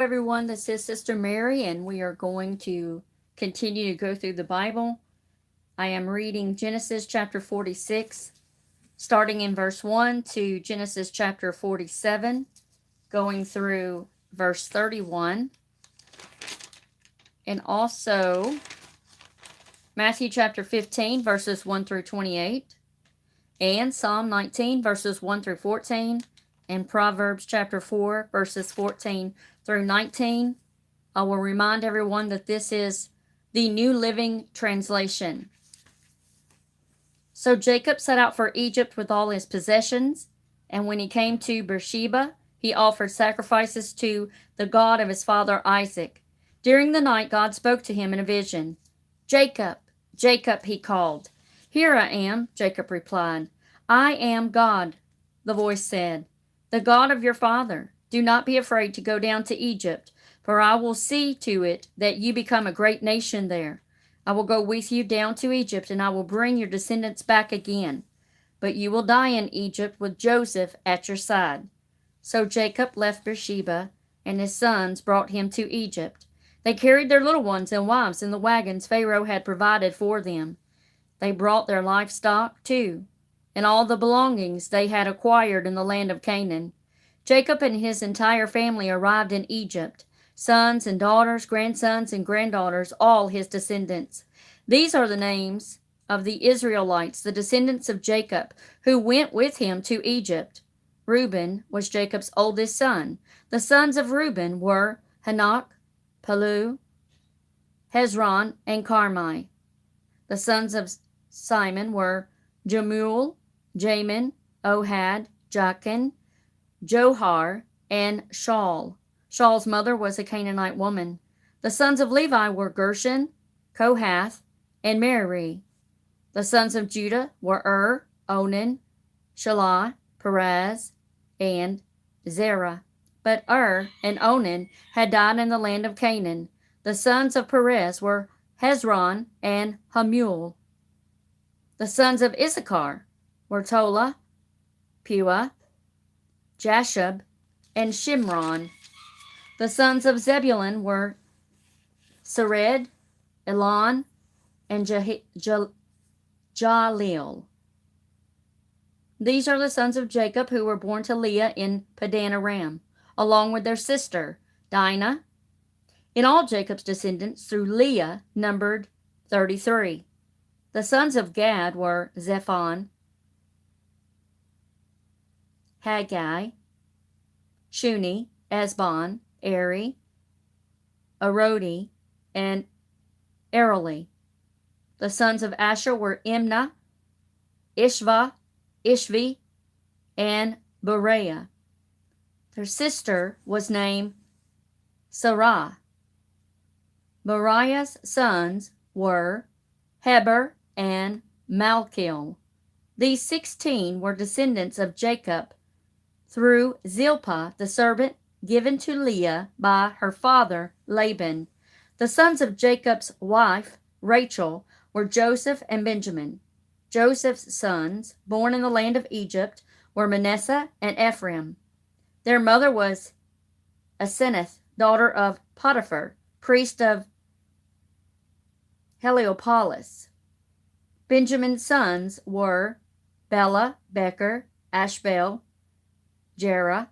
Everyone. This is Sister Mary, and we are going to continue to go through the Bible. I am reading Genesis chapter 46, starting in verse 1 to Genesis chapter 47, going through verse 31, and also Matthew chapter 15, verses 1 through 28, and Psalm 19, verses 1 through 14, and Proverbs chapter 4, verses 14 through 19. I will remind everyone that this is the New Living Translation. So Jacob set out for Egypt with all his possessions, and when he came to Beersheba, he offered sacrifices to the God of his father Isaac. During the night, God spoke to him in a vision. "Jacob, Jacob," he called. "Here I am," Jacob replied. "I am God," the voice said, "the God of your father. Do not be afraid to go down to Egypt, for I will see to it that you become a great nation there. I will go with you down to Egypt, and I will bring your descendants back again. But you will die in Egypt with Joseph at your side." So Jacob left Beersheba, and his sons brought him to Egypt. They carried their little ones and wives in the wagons Pharaoh had provided for them. They brought their livestock, too, and all the belongings they had acquired in the land of Canaan. Jacob and his entire family arrived in Egypt, sons and daughters, grandsons and granddaughters, all his descendants. These are the names of the Israelites, the descendants of Jacob, who went with him to Egypt. Reuben was Jacob's oldest son. The sons of Reuben were Hanok, Palu, Hezron, and Carmi. The sons of Simon were Jemuel, Jamin, Ohad, Jachin, Johar, and Shaul. Shaul's mother was a Canaanite woman. The sons of Levi were Gershon, Kohath, and Merari. The sons of Judah were Onan, Shelah, Perez, and Zerah. But and Onan had died in the land of Canaan. The sons of Perez were Hezron and Hamul. The sons of Issachar were Tola, Puah, Jashub, and Shimron. The sons of Zebulun were Sered, Elon, and Jalil. These are the sons of Jacob who were born to Leah in Padan Aram, along with their sister, Dinah. In all, Jacob's descendants through Leah numbered 33. The sons of Gad were Zephon, Haggai, Shuni, Esbon, Eri, Arodi, and Areli. The sons of Asher were Imnah, Ishva, Ishvi, and Bereah. Their sister was named Sarah. Beriah's sons were Heber and Malchil. These 16 were descendants of Jacob through Zilpah, the servant given to Leah by her father Laban. The sons of Jacob's wife, Rachel, were Joseph and Benjamin. Joseph's sons, born in the land of Egypt, were Manasseh and Ephraim. Their mother was Asenath, daughter of Potiphar, priest of Heliopolis. Benjamin's sons were Bela, Becher, Ashbel, Jerah,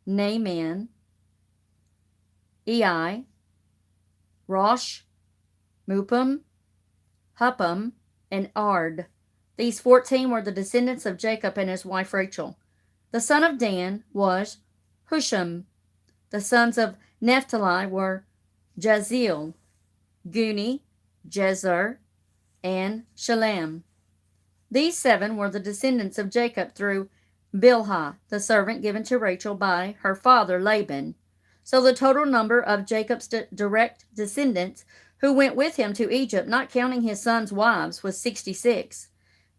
Naaman, Ei, Rosh, Mupim, Huppim, and Ard. These 14 were the descendants of Jacob and his wife Rachel. The son of Dan was Husham. The sons of Naphtali were Jazeel, Guni, Jezer, and Shalem. These 7 were the descendants of Jacob through Bilhah, the servant given to Rachel by her father Laban. So the total number of Jacob's direct descendants who went with him to Egypt, not counting his sons' wives, was 66.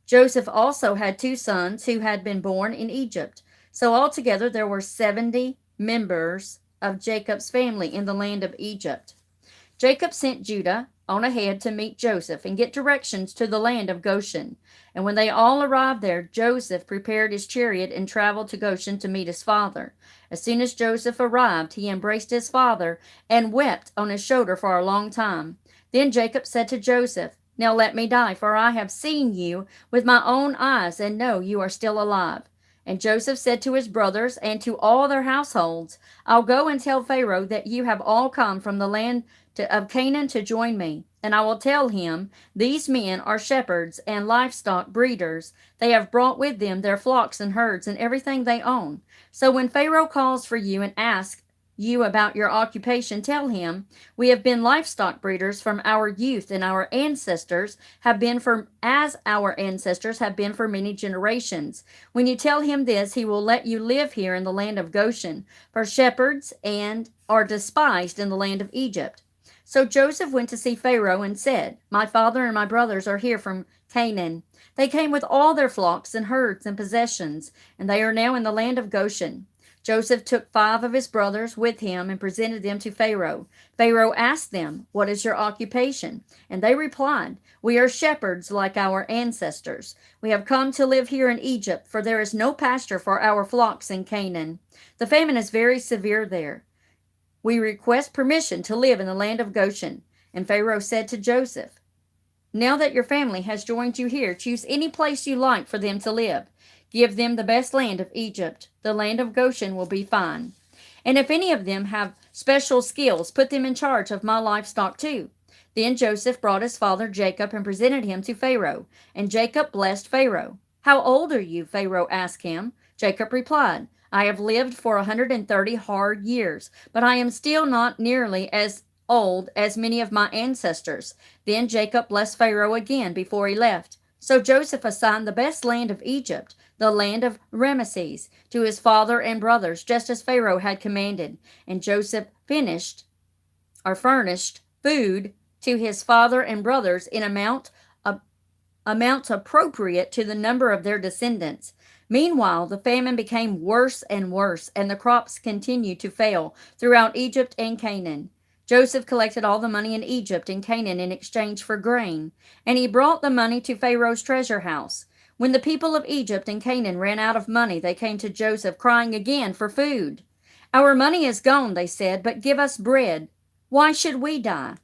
Joseph also had 2 sons who had been born in Egypt. So altogether there were 70 members of Jacob's family in the land of Egypt. Jacob sent Judah on ahead to meet Joseph and get directions to the land of Goshen. And when they all arrived there, Joseph prepared his chariot and traveled to Goshen to meet his father. As soon as Joseph arrived, he embraced his father and wept on his shoulder for a long time. Then Jacob said to Joseph, "Now let me die, for I have seen you with my own eyes and know you are still alive." And Joseph said to his brothers and to all their households, "I'll go and tell Pharaoh that you have all come from the land of Canaan to join me. And I will tell him, these men are shepherds and livestock breeders. They have brought with them their flocks and herds and everything they own. So when Pharaoh calls for you and asks you about your occupation, tell him, we have been livestock breeders from our youth, and our ancestors have been for many generations. When you tell him this, he will let you live here in the land of Goshen, for shepherds and are despised in the land of Egypt." So Joseph went to see Pharaoh and said, "My father and my brothers are here from Canaan. They came with all their flocks and herds and possessions, and they are now in the land of Goshen." Joseph took 5 of his brothers with him and presented them to Pharaoh. Pharaoh asked them, "What is your occupation?" And they replied, "We are shepherds like our ancestors. We have come to live here in Egypt, for there is no pasture for our flocks in Canaan. The famine is very severe there. We request permission to live in the land of Goshen." And Pharaoh said to Joseph, "Now that your family has joined you here, choose any place you like for them to live. Give them the best land of Egypt. The land of Goshen will be fine. And if any of them have special skills, put them in charge of my livestock too." Then Joseph brought his father Jacob and presented him to Pharaoh. And Jacob blessed Pharaoh. "How old are you?" Pharaoh asked him. Jacob replied, "I have lived for 130 hard years, but I am still not nearly as old as many of my ancestors." Then Jacob blessed Pharaoh again before he left. So Joseph assigned the best land of Egypt, the land of Ramesses, to his father and brothers, just as Pharaoh had commanded. And Joseph furnished food to his father and brothers in amounts appropriate to the number of their descendants. Meanwhile, the famine became worse and worse, and the crops continued to fail throughout Egypt and Canaan. Joseph collected all the money in Egypt and Canaan in exchange for grain, and he brought the money to Pharaoh's treasure house. When the people of Egypt and Canaan ran out of money, they came to Joseph, crying again for food. "Our money is gone," they said, "but give us bread. Why should we die?"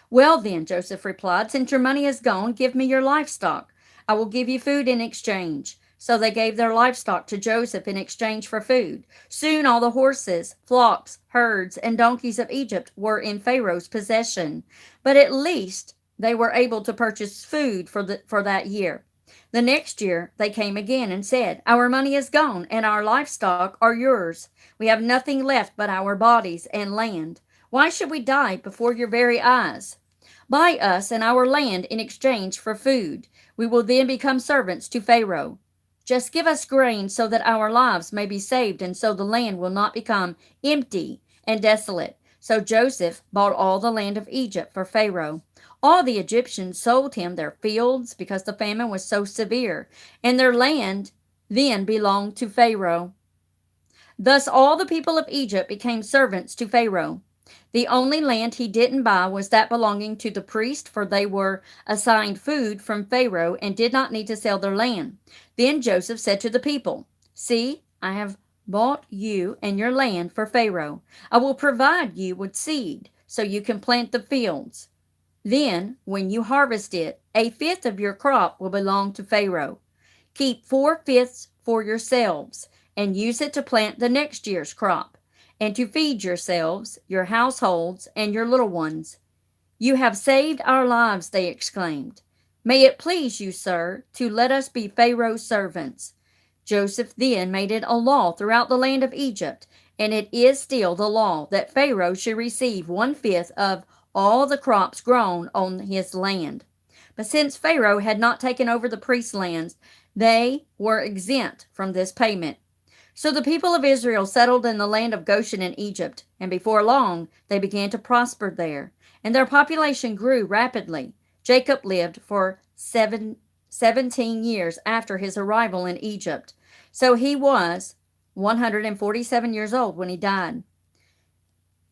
"Well then," Joseph replied, "since your money is gone, give me your livestock. I will give you food in exchange." So they gave their livestock to Joseph in exchange for food. Soon all the horses, flocks, herds, and donkeys of Egypt were in Pharaoh's possession. But at least they were able to purchase food for that year. The next year they came again and said, "Our money is gone, and our livestock are yours. We have nothing left but our bodies and land. Why should we die before your very eyes? Buy us and our land in exchange for food. We will then become servants to Pharaoh. Just give us grain so that our lives may be saved, and so the land will not become empty and desolate." So Joseph bought all the land of Egypt for Pharaoh. All the Egyptians sold him their fields because the famine was so severe, and their land then belonged to Pharaoh. Thus all the people of Egypt became servants to Pharaoh. The only land he didn't buy was that belonging to the priest, for they were assigned food from Pharaoh and did not need to sell their land. Then Joseph said to the people, "See, I have bought you and your land for Pharaoh. I will provide you with seed so you can plant the fields. Then, when you harvest it, 1/5 of your crop will belong to Pharaoh. Keep 4/5 for yourselves and use it to plant the next year's crop, and to feed yourselves, your households, and your little ones." "You have saved our lives," they exclaimed. "May it please you, sir, to let us be Pharaoh's servants." Joseph then made it a law throughout the land of Egypt, and it is still the law, that Pharaoh should receive 1/5 of all the crops grown on his land. But since Pharaoh had not taken over the priest's lands, they were exempt from this payment. So the people of Israel settled in the land of Goshen in Egypt, and before long they began to prosper there, and their population grew rapidly. Jacob lived for 17 years after his arrival in Egypt, so he was 147 years old when he died.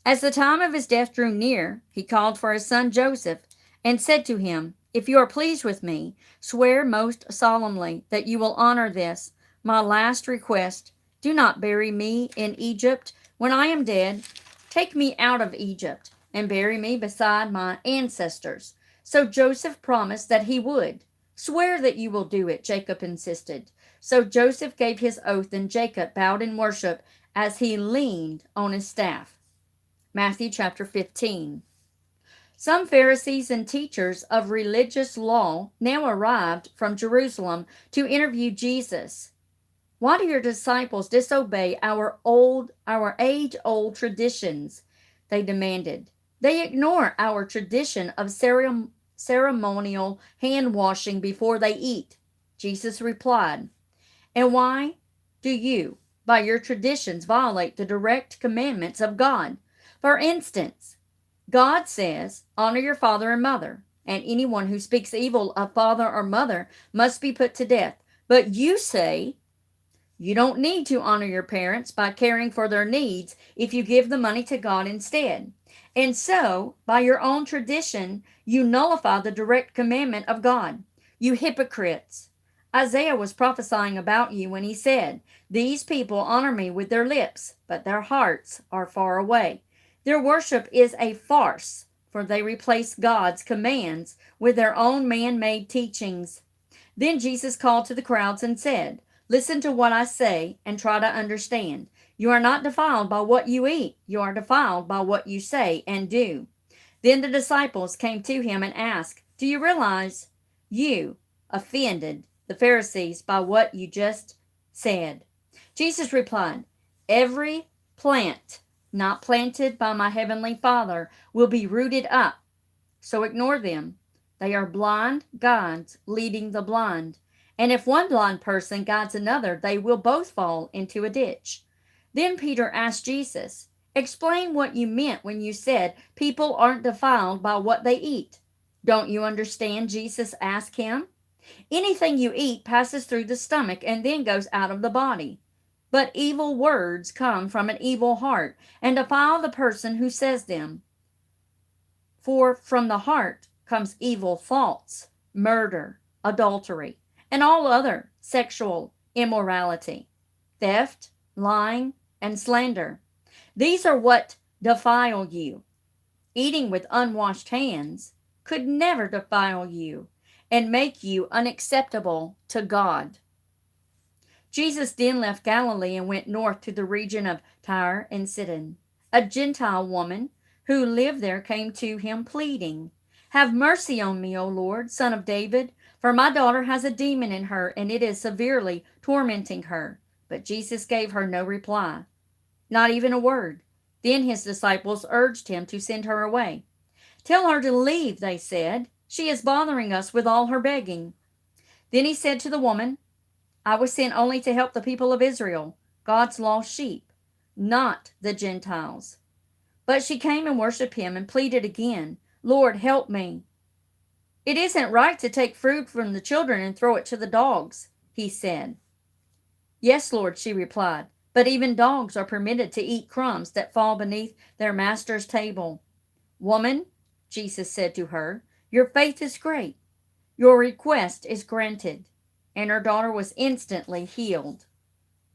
As the time of his death drew near, he called for his son Joseph and said to him, If you are pleased with me, swear most solemnly that you will honor this, my last request. Do not bury me in Egypt. When I am dead, take me out of Egypt and bury me beside my ancestors. So Joseph promised that he would. Swear that you will do it, Jacob insisted. So Joseph gave his oath, and Jacob bowed in worship as he leaned on his staff. Matthew chapter 15. Some Pharisees and teachers of religious law now arrived from Jerusalem to interview Jesus. Why do your disciples disobey our age-old traditions? They demanded. They ignore our tradition of ceremonial hand washing before they eat. Jesus replied, And why do you, by your traditions, violate the direct commandments of God? For instance, God says, Honor your father and mother, and anyone who speaks evil of father or mother must be put to death. But you say, you don't need to honor your parents by caring for their needs if you give the money to God instead. And so, by your own tradition, you nullify the direct commandment of God. You hypocrites! Isaiah was prophesying about you when he said, These people honor me with their lips, but their hearts are far away. Their worship is a farce, for they replace God's commands with their own man-made teachings. Then Jesus called to the crowds and said, Listen to what I say and try to understand. You are not defiled by what you eat. You are defiled by what you say and do. Then the disciples came to him and asked, Do you realize you offended the Pharisees by what you just said? Jesus replied, Every plant not planted by my heavenly Father will be rooted up. So ignore them. They are blind guides leading the blind. And if one blind person guides another, they will both fall into a ditch. Then Peter asked Jesus, Explain what you meant when you said people aren't defiled by what they eat. Don't you understand? Jesus asked him. Anything you eat passes through the stomach and then goes out of the body. But evil words come from an evil heart and defile the person who says them. For from the heart comes evil thoughts, murder, adultery, and all other sexual immorality, theft, lying, and slander. These are what defile you. Eating with unwashed hands could never defile you and make you unacceptable to God. Jesus then left Galilee and went north to the region of Tyre and Sidon. A Gentile woman who lived there came to him pleading, Have mercy on me, O Lord, Son of David, for my daughter has a demon in her, and it is severely tormenting her. But Jesus gave her no reply, not even a word. Then his disciples urged him to send her away. Tell her to leave, they said. She is bothering us with all her begging. Then he said to the woman, I was sent only to help the people of Israel, God's lost sheep, not the Gentiles. But she came and worshipped him and pleaded again, Lord, help me. It isn't right to take food from the children and throw it to the dogs, he said. Yes, Lord, she replied, but even dogs are permitted to eat crumbs that fall beneath their master's table. Woman, Jesus said to her, your faith is great. Your request is granted. And her daughter was instantly healed.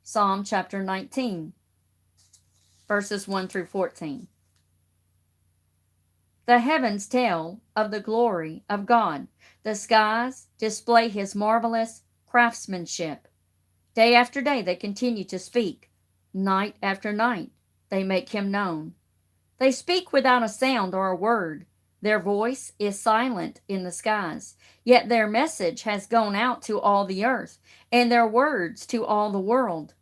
Psalm chapter 19, verses 1 through 14. The heavens tell of the glory of God. The skies display his marvelous craftsmanship. Day after day they continue to speak. Night after night they make him known. They speak without a sound or a word. Their voice is silent in the skies, yet their message has gone out to all the earth, and their words to all the world.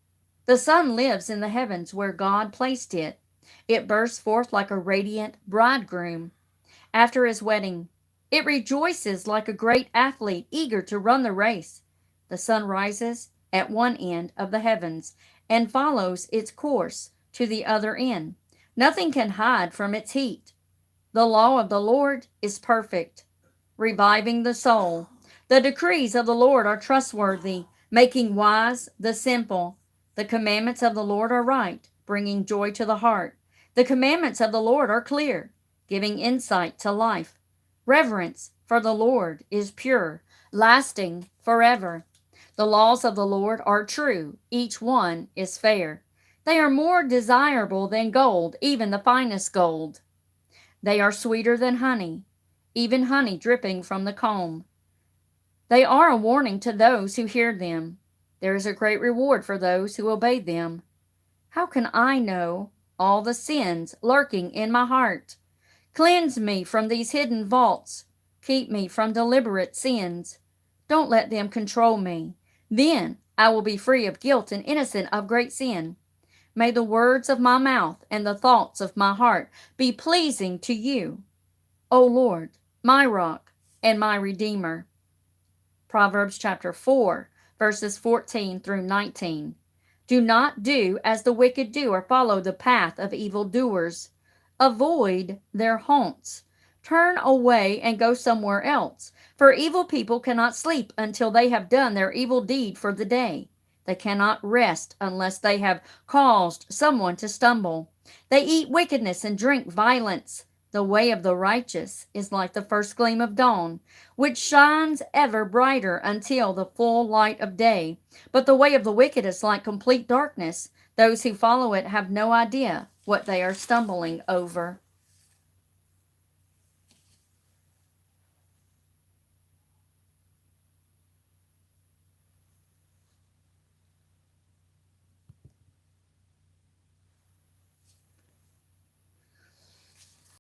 The sun lives in the heavens where God placed it. It bursts forth like a radiant bridegroom after his wedding. It rejoices like a great athlete eager to run the race. The sun rises at one end of the heavens and follows its course to the other end. Nothing can hide from its heat. The law of the Lord is perfect, reviving the soul. The decrees of the Lord are trustworthy, making wise the simple. The commandments of the Lord are right, bringing joy to the heart. The commandments of the Lord are clear, giving insight to life. Reverence for the Lord is pure, lasting forever. The laws of the Lord are true, each one is fair. They are more desirable than gold, even the finest gold. They are sweeter than honey, even honey dripping from the comb. They are a warning to those who hear them. There is a great reward for those who obey them. How can I know all the sins lurking in my heart? Cleanse me from these hidden vaults. Keep me from deliberate sins. Don't let them control me. Then I will be free of guilt and innocent of great sin. May the words of my mouth and the thoughts of my heart be pleasing to you, O Lord, my rock and my redeemer. Proverbs chapter 4, verses 14 through 19. Do not do as the wicked do or follow the path of evildoers. Avoid their haunts. Turn away and go somewhere else, for evil people cannot sleep until they have done their evil deed for the day. They cannot rest unless they have caused someone to stumble. They eat wickedness and drink violence. The way of the righteous is like the first gleam of dawn, which shines ever brighter until the full light of day. But the way of the wicked is like complete darkness. Those who follow it have no idea what they are stumbling over.